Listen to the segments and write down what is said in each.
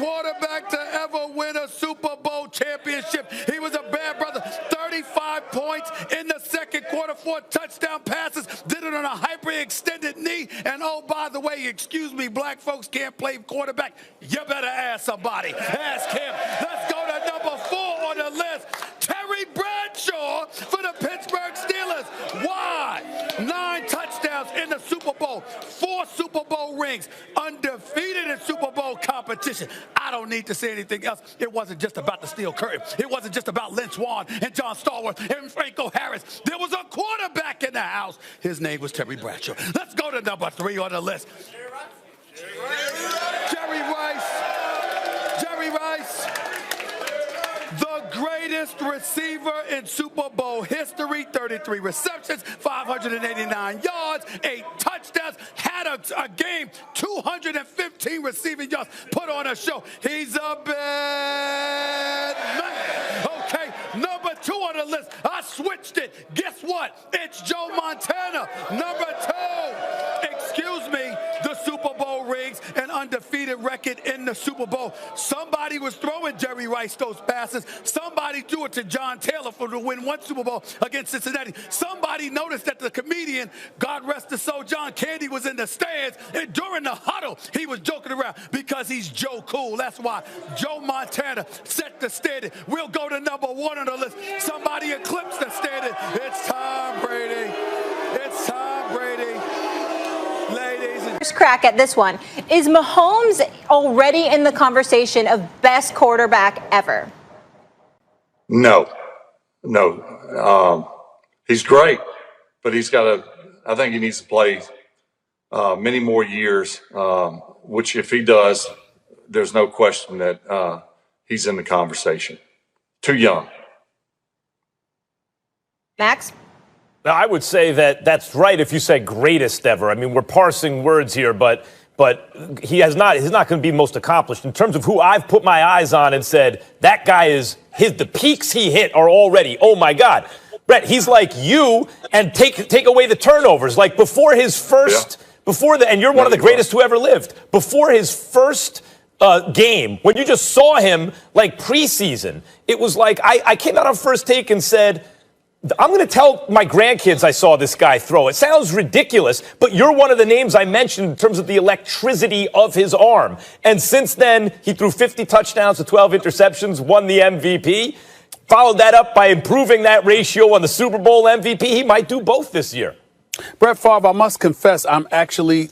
quarterback to ever win a Super Bowl championship. He was a bad brother. 35 points in the second quarter, 4 touchdown passes. Did it on a hyper-extended knee. And oh, by the way, excuse me, black folks can't play quarterback. You better ask somebody. Ask him. Let's go to number 4 on the list. Terry Bradshaw for the Pittsburgh Steelers. Why? 9 touchdowns in the Super Bowl, 4 Super Bowl rings, undefeated in Super Bowl competition. I don't need to say anything else. It wasn't just about the steel curtain. It wasn't just about Lynch Swan and John Stallworth and Franco Harris. There was a quarterback in the house. His name was Terry Bradshaw. Let's go to number 3 on the list. Jerry Rice. The greatest receiver in Super Bowl history, 33 receptions, 589 yards, 8 touchdowns, had a game, 215 receiving yards, put on a show. He's a bad man. Okay, number 2 on the list. I switched it. Guess what? It's Joe Montana. Number 2. Excuse me, the Super Bowl rings, an undefeated record in the Super Bowl. Somebody was throwing Jerry Rice those passes. Somebody threw it to John Taylor for to win 1 Super Bowl against Cincinnati. Somebody noticed that the comedian, God rest his soul, John Candy, was in the stands, and during the huddle, he was joking around because he's Joe Cool. That's why Joe Montana set the standard. We'll go to number 1 on the list. Somebody eclipsed the standard. It's Tom Brady. It's Tom Brady. First crack at this one. Is Mahomes already in the conversation of best quarterback ever? No. He's great, but I think he needs to play many more years, which if he does, there's no question that he's in the conversation. Too young. Max? Now, I would say that that's right if you say greatest ever. I mean, we're parsing words here, but he's not going to be most accomplished. In terms of who I've put my eyes on and said, that guy the peaks he hit are already, oh my God. Brett, he's like you, and take away the turnovers. Like before his first, and you're one of the greatest who ever lived. Before his first game, when you just saw him like preseason, it was like I came out on First Take and said, I'm going to tell my grandkids I saw this guy throw. It sounds ridiculous, but you're one of the names I mentioned in terms of the electricity of his arm. And since then, he threw 50 touchdowns to 12 interceptions, won the MVP, followed that up by improving that ratio on the Super Bowl MVP. He might do both this year. Brett Favre, I must confess, I'm actually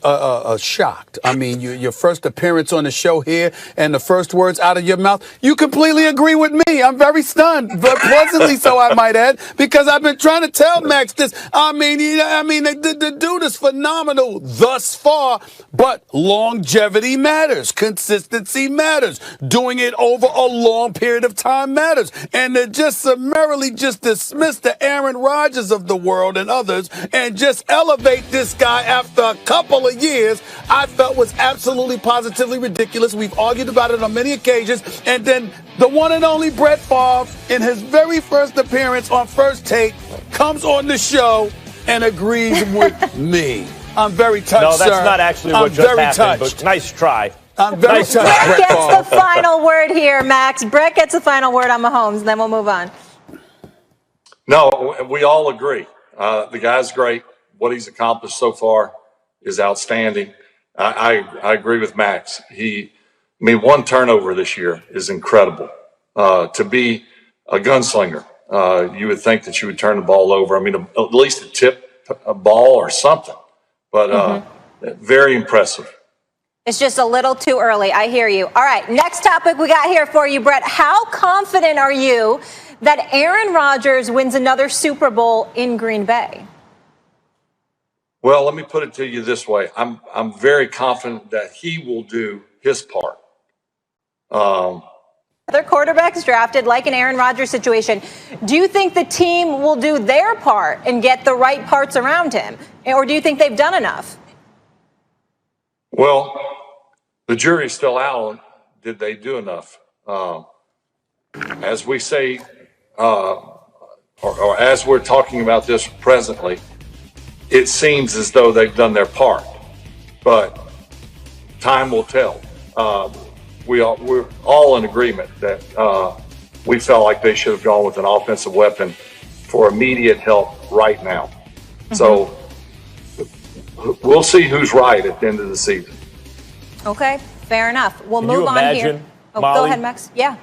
shocked. I mean, your first appearance on the show here and the first words out of your mouth, you completely agree with me. I'm very stunned, but pleasantly so, I might add, because I've been trying to tell Max this. I mean, the dude is phenomenal thus far, but longevity matters. Consistency matters. Doing it over a long period of time matters. And to just summarily just dismiss the Aaron Rodgers of the world and others and just elevate this guy after a couple of years, I felt was absolutely positively ridiculous. We've argued about it on many occasions. And then the one and only Brett Favre, in his very first appearance on First Take, comes on the show and agrees with me. I'm very touched, No, that's sir. not actually what just happened, but nice try. I'm very touched, Brett Brett gets Favre. the final word here, Max. Brett gets the final word on Mahomes, and then we'll move on. No, we all agree. The guy's great. What he's accomplished so far is outstanding. I agree with Max. 1 turnover this year is incredible. To be a gunslinger, you would think that you would turn the ball over. I mean, at least a tip a ball or something. But very impressive. It's just a little too early. I hear you. All right, next topic we got here for you, Brett. How confident are you that Aaron Rodgers wins another Super Bowl in Green Bay? Well, let me put it to you this way. I'm very confident that he will do his part. Other quarterbacks drafted, like an Aaron Rodgers situation. Do you think the team will do their part and get the right parts around him? Or do you think they've done enough? Well, the jury's still out. Did they do enough? As we say, or as we're talking about this presently, it seems as though they've done their part, but time will tell. we're all in agreement that we felt like they should have gone with an offensive weapon for immediate help right now. So we'll see who's right at the end of the season. Okay, fair enough. We'll Can move you on imagine, here. Oh, Molly, go ahead, Max. Yeah.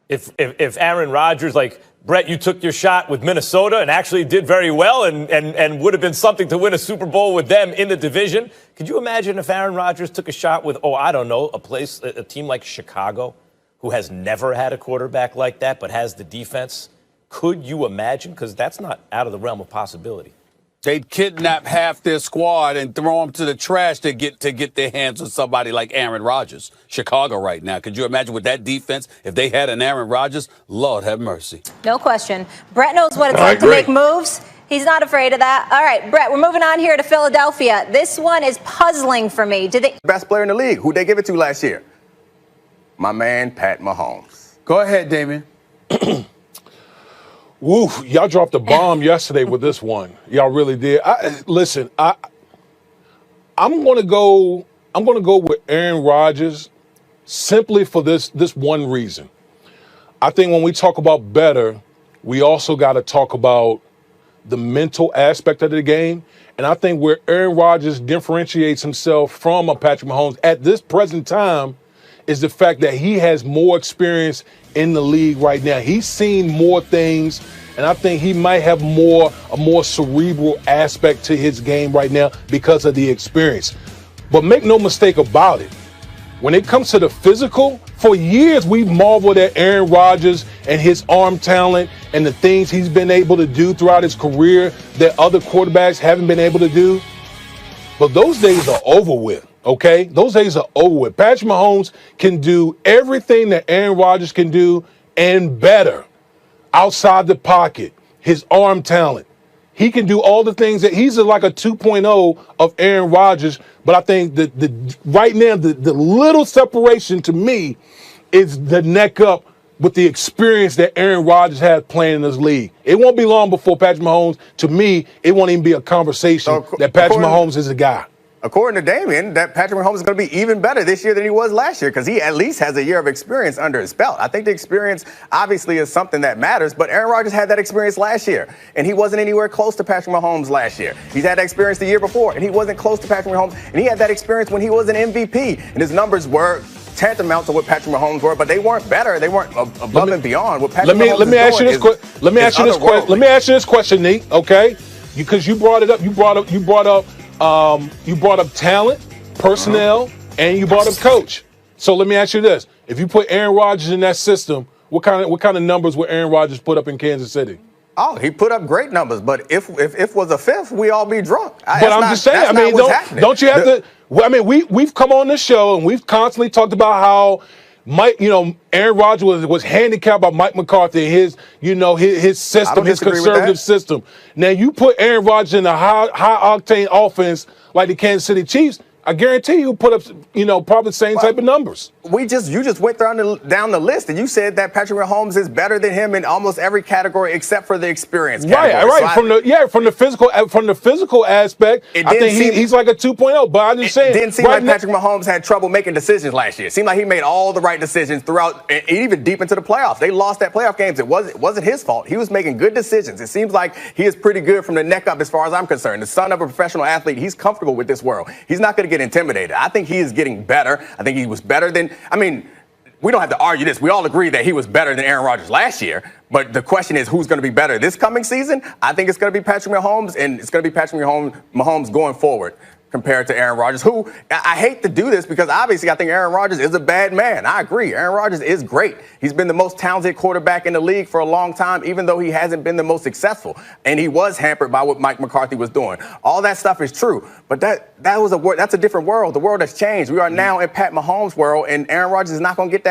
If Aaron Rodgers, like, Brett, you took your shot with Minnesota and actually did very well and would have been something to win a Super Bowl with them in the division. Could you imagine if Aaron Rodgers took a shot with, I don't know, a team like Chicago, who has never had a quarterback like that but has the defense? Could you imagine? Because that's not out of the realm of possibility. They'd kidnap half their squad and throw them to the trash to get their hands on somebody like Aaron Rodgers. Chicago right now. Could you imagine with that defense, if they had an Aaron Rodgers? Lord have mercy. No question. Brett knows what it's like to make moves. He's not afraid of that. All right, Brett, we're moving on here to Philadelphia. This one is puzzling for me. Best player in the league. Who'd they give it to last year? My man, Pat Mahomes. Go ahead, Damien. Woo, y'all dropped a bomb yesterday with this one. Y'all really did. Listen, I'm going to go with Aaron Rodgers simply for this one reason. I think when we talk about better, we also got to talk about the mental aspect of the game. And I think where Aaron Rodgers differentiates himself from a Patrick Mahomes at this present time is the fact that he has more experience in the league right now. He's seen more things, and I think he might have a more cerebral aspect to his game right now because of the experience. But make no mistake about it, when it comes to the physical, for years we've marveled at Aaron Rodgers and his arm talent and the things he's been able to do throughout his career that other quarterbacks haven't been able to do. But those days are over with. Okay, those days are over with. Patrick Mahomes can do everything that Aaron Rodgers can do and better outside the pocket. His arm talent. He can do all the things that he's like a 2.0 of Aaron Rodgers. But I think that right now, the little separation to me is the neck up with the experience that Aaron Rodgers has playing in this league. It won't be long before Patrick Mahomes, to me, it won't even be a conversation that Patrick Mahomes is a guy. According to Damien, that Patrick Mahomes is going to be even better this year than he was last year because he at least has a year of experience under his belt. I think the experience obviously is something that matters, but Aaron Rodgers had that experience last year, and he wasn't anywhere close to Patrick Mahomes last year. He's had that experience the year before, and he wasn't close to Patrick Mahomes, and he had that experience when he was an MVP, and his numbers were tantamount to what Patrick Mahomes were, but they weren't better. They weren't above and beyond what Patrick Mahomes let me ask you this question. Let me ask you this question, Nate. Okay, because you brought it up. You brought up talent, personnel, and you brought up coach. So let me ask you this: if you put Aaron Rodgers in that system, what kind of numbers would Aaron Rodgers put up in Kansas City? Oh, he put up great numbers, but if was a fifth, we all be drunk. But I'm just saying. I mean, don't you have to? I mean, we've come on this show and we've constantly talked about how Aaron Rodgers was handicapped by Mike McCarthy, his system, his conservative system. Now you put Aaron Rodgers in a high octane offense like the Kansas City Chiefs, I guarantee you put up, probably the same type of numbers. You just went down the list, and you said that Patrick Mahomes is better than him in almost every category except for the experience category. Right. From the physical aspect, I think he's like a 2.0. But I'm just saying, it didn't seem like Patrick Mahomes had trouble making decisions last year. It seemed like he made all the right decisions throughout, and even deep into the playoffs. They lost that playoff games. It wasn't his fault. He was making good decisions. It seems like he is pretty good from the neck up, as far as I'm concerned. The son of a professional athlete, he's comfortable with this world. He's not going to get intimidated. I think he is getting better. I think he was better than. I mean, we don't have to argue this. We all agree that he was better than Aaron Rodgers last year. But the question is, who's going to be better this coming season? I think it's going to be Patrick Mahomes, and it's going to be Patrick Mahomes going forward compared to Aaron Rodgers, who I hate to do this because obviously I think Aaron Rodgers is a bad man. I agree. Aaron Rodgers is great. He's been the most talented quarterback in the league for a long time, even though he hasn't been the most successful. And he was hampered by what Mike McCarthy was doing. All that stuff is true. But that's a different world. The world has changed. We are now in Pat Mahomes' world, and Aaron Rodgers is not going to get that.